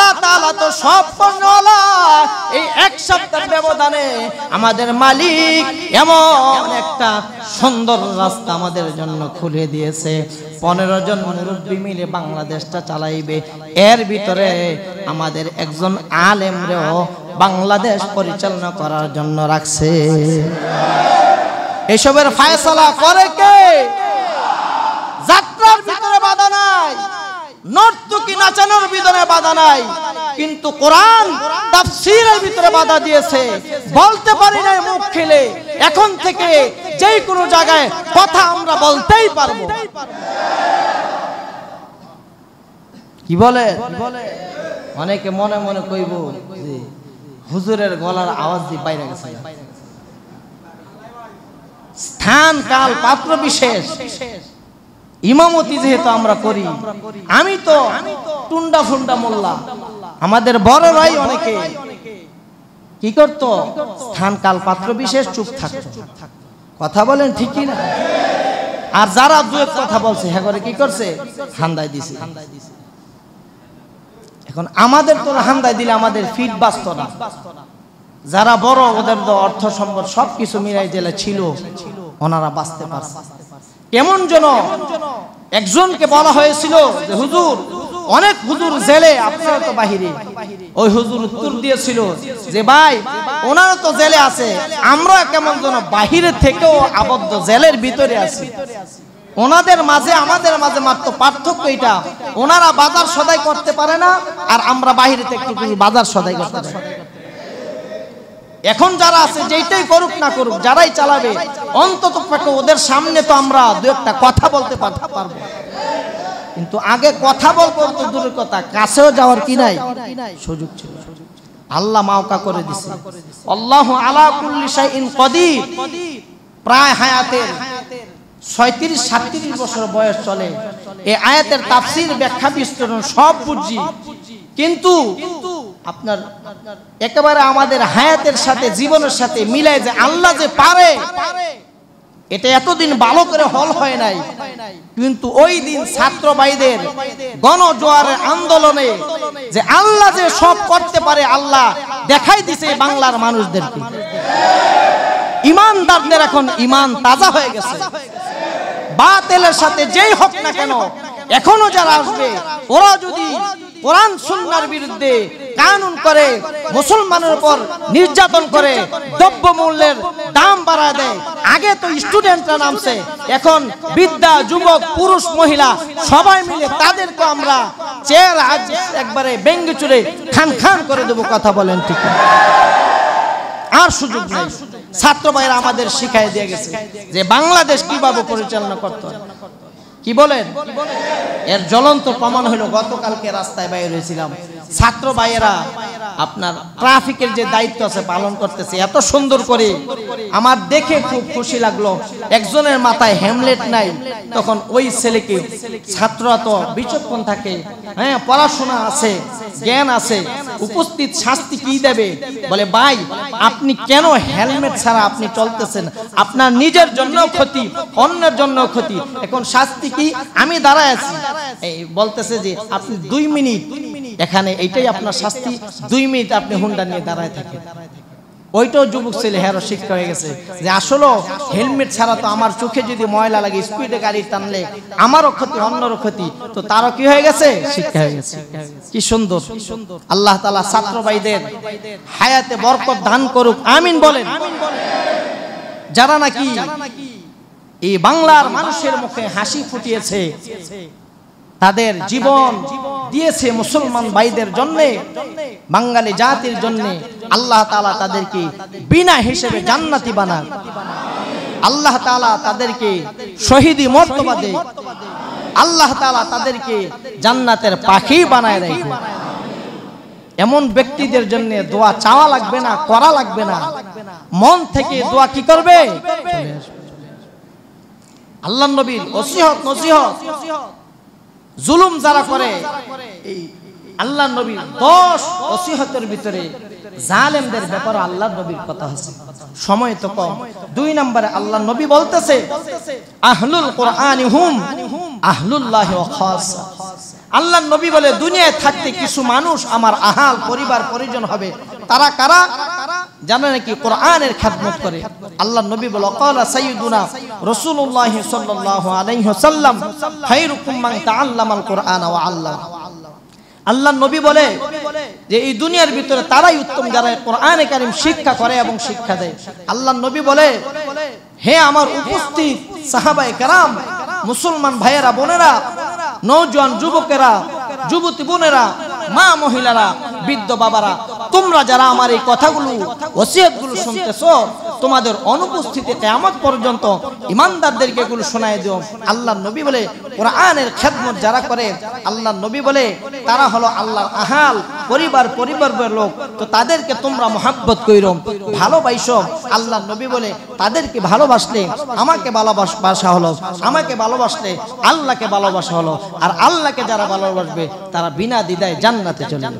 আল্লাহ তাআলা তো সব পণ্যওয়ালা। এই এক সপ্তাহের ব্যবধানে আমাদের মালিক এমন একটা সুন্দর রাস্তা আমাদের জন্য খুলে দিয়েছে। 15 জন মুরব্বী মিলে বাংলাদেশটা চালাইবে। এর ভিতরে আমাদের একজন আলেমরেও বাংলাদেশ পরিচালনা করার জন্য রাখছে। এসবের ফয়সালা করে কে? যাত্রার ভিতরে বাধা নাই, নর্তকী নাচানোর ভিতরে বাধা নাই, কিন্তু কোরআন তাফসীরের ভিতরে বাধা দিয়েছে। বলতে পারি না মুখ খেলে, এখন থেকে যে কোনো জায়গায় কথা আমরা বলতেই পারবো। কি বলে? অনেকে মনে মনে কইব যে হুজুরের গলার আওয়াজ দিয়ে বাইরে গেছে। স্থান কাল পাত্র বিশেষ ইমামতি যেহেতু আমরা করি, আমি তো টুন্ডা ফুন্ডা মোল্লা, আমাদের বড়রাই অনেকে কি করত? স্থান কাল পাত্র বিশেষ চুপ থাকতো। কথা বলেন ঠিক কি না? আর যারা দুয়েক কথা বলছে হ্যাঁ করে কি করছে? হান্দাই দিছে। এখন আমাদের তো হান্দাই দিলে আমাদের ফিট বাঁচত না। যারা বড়, ওদের তো অর্থ সম্পদ সবকিছু মিলাই জেলে ছিল, ওনারা বাঁচতে পারছে। কেমন যেন একজনকে বলা হয়েছিল যে হুজুর, অনেক হুজুর জেলে, আপনারা তো বাহিরে। ওই হুজুর উত্তর দিয়েছিল যে ভাই, ওনারা তো জেলে আছে, আমরা কেমন যেন বাহিরে থেকেও আবদ্ধ জেলের ভিতরে আছি। ওনাদের মাঝে আমাদের মাঝে মাত্র পার্থক্য এটা, ওনারা বাজার সদাই করতে পারে না, আর আমরা বাহিরে থেকে বাজার সদাই করতে পারি। এখন যারা আছে যেইটাই করুক না করুক, যারাই চালাবে, অন্তত ওদের সামনে তো আমরা দু একটা কথা বলতে পারবো। কিন্তু আগে কথা বলবো তো দূরের কথা, কাছেও যাওয়ার কি নাই সুযোগ ছিল। আল্লাহ মাওকা করে দিছে। আল্লাহু আলা কুল্লি শাইইন কাদির। প্রায় হায়াতের 36-37 বছর বয়স চলে। এই আয়াতের তাফসীর, ব্যাখ্যা, বিশ্লেষণ সব বুঝি, কিন্তু আপনার একেবারে আমাদের হায়াতের সাথে, জীবনের সাথে মিলায় যে আল্লাহ যে পারে, এটা এতদিন ভালো করে হল হয় নাই। কিন্তু ওই দিন ছাত্র ভাইদের গণজোয়ারের আন্দোলনে যে আল্লাহ যে সব করতে পারে, আল্লাহ দেখাই দিছে বাংলার মানুষদেরকে। ইমানদারদের এখন ইমান তাজা হয়ে গেছে। বাতিলের সাথে যেই হোক না কেন, এখনো যারা আসবে, ওরা যদি কোরআন সুন্নাহর বিরুদ্ধে কানুন করে, মুসলমানের উপর নির্যাতন করে, দ্রব্যমূল্যের দাম বাড়ায় দেয়। আগে তো স্টুডেন্টরা নামছে, এখন বৃদ্ধা, যুবক, পুরুষ, মহিলা সবাই মিলে তাদেরকে আমরা চেয়ার একবারে ব্যঙ্গে চুরে খান খান করে দেবো। কথা বলেন ঠিক? আর সুযোগ নেই। ছাত্র ভাইরা আমাদের শিখাই দিয়ে গেছে যে বাংলাদেশ কিভাবে পরিচালনা করতে হয়। কি বলেন? এর জ্বলন্ত প্রমাণ হলো গতকালকে রাস্তায় বাইরে হয়েছিলাম, ছাত্র ভাইয়েরা আপনার ট্রাফিকের যে দায়িত্ব আছে পালন করতেছে এত সুন্দর করে। আমার দেখে খুব খুশি লাগলো। একজনের মাথায় হেমলেট নাই, তখন ওই ছেলেকে, ছাত্ররা তো বিচক্ষণ থাকে, হ্যাঁ পড়াশোনা আছে, জ্ঞান আছে, উপস্থিত শাস্তি কি দেবে? বলে ভাই, আপনি কেন হেলমেট ছাড়া আপনি চলতেছেন? আপনার নিজের জন্য ক্ষতি, অন্যের জন্য ক্ষতি। এখন শাস্তি কি? আমি দাঁড়ায় আছি, এই বলতেছে যে আপনি 2 মিনিট এখানে, এইটাই আপনার শাস্তি। 2 মিনিট আপনি হুন্ডা নিয়ে দাঁড়ায় থাকেন। ওইটাও যুবক ছেলে, হ্যাঁ শিক্ষা হয়ে গেছে যে আসলে হেলমেট ছাড়া তো আমার চোখে যদি ময়লা লাগে, স্পিডে গাড়ি টানলে আমারও ক্ষতি, অন্যরও ক্ষতি, তো তারও কি হয়ে গেছে? শিক্ষা হয়ে গেছে। কি সুন্দর! আল্লাহ তাআলা ছাত্র ভাইদের হায়াতে বরকত দান করুক, আমিন বলেন। যারা নাকি এই বাংলার মানুষের মুখে হাসি ফুটিয়েছে, তাদের জীবন দিয়েছে মুসলমান ভাইদের জন্য, বাঙালি জাতির জন্য, আল্লাহ তাআলা তাদেরকে বিনা হিসেবে জান্নাতি বানান। আল্লাহ তাআলা তাদেরকে শহীদি মর্তবা দেয়। আল্লাহ তাআলা তাদেরকে জান্নাতের পাখি বানায় রাখে। এমন ব্যক্তিদের জন্য দোয়া চাওয়া লাগবে না, করা লাগবে না, মন থেকে দোয়া কি করবে? আল্লাহর নবীর ওসিয়ত নসিহত, জুলুম যারা করে, এই আল্লাহর নবীর 10 ওসিয়তের ভিতরে জালেমদের ব্যাপারে আল্লাহর নবীর কথা আছে। সময় তো কম। 2 নম্বরে আল্লাহর নবী বলতেছে, আহলুল কোরআনি হুম আহলুল্লাহি ওয়া খাসা। আল্লাহর নবী বলে দুনিয়ায় থাকতে কিছু মানুষ আমার আহাল পরিবার পরিজন হবে। তারা কারা? জানে নাকি কোরআনের খেদমত করে। আল্লাহর নবী বলে ক্বালা সাইয়্যিদুনা রাসূলুল্লাহ সাল্লাল্লাহু আলাইহি ওয়াসাল্লাম খায়রুকুম মান তাআল্লামাল কোরআন ওয়া আল্লামা। আল্লাহর নবী বলে যে এই দুনিয়ার ভিতরে তারাই উত্তম যারা কোরআনে কারীম শিক্ষা করে এবং শিক্ষা দেয়। আল্লাহর নবী বলে হে আমার উপস্থিত সাহাবায়ে কেরাম, মুসলমান ভাইয়েরা বোনেরা, নওজোয়ান যুবকেরা, যুবতী বোনেরা, মা মহিলারা, বৃদ্ধ বাবারা, তোমরা যারা আমার এই কথাগুলো ওসিয়তগুলো শুনতেছো, তোমাদের অনুপস্থিতিতে কিয়ামত পর্যন্ত ইমানদারদেরকে এগুলো শোনায় দিও। আল্লাহর নবী বলে কোরআনের খেদমত যারা করে, আল্লাহর নবী বলে তারা হলো আল্লাহর আহাল পরিবারের লোক। তো তাদেরকে তোমরা মহব্বত কইরো, ভালোবাসো। আল্লাহর নবী বলে তাদেরকে ভালোবাসলে আমাকে ভালোবাসা হলো, আমাকে ভালোবাসলে আল্লাহকে ভালোবাসা হলো। আর আল্লাহকে যারা ভালোবাসবে তারা বিনা দ্বিধায় জান্নাতে চলে যাবে।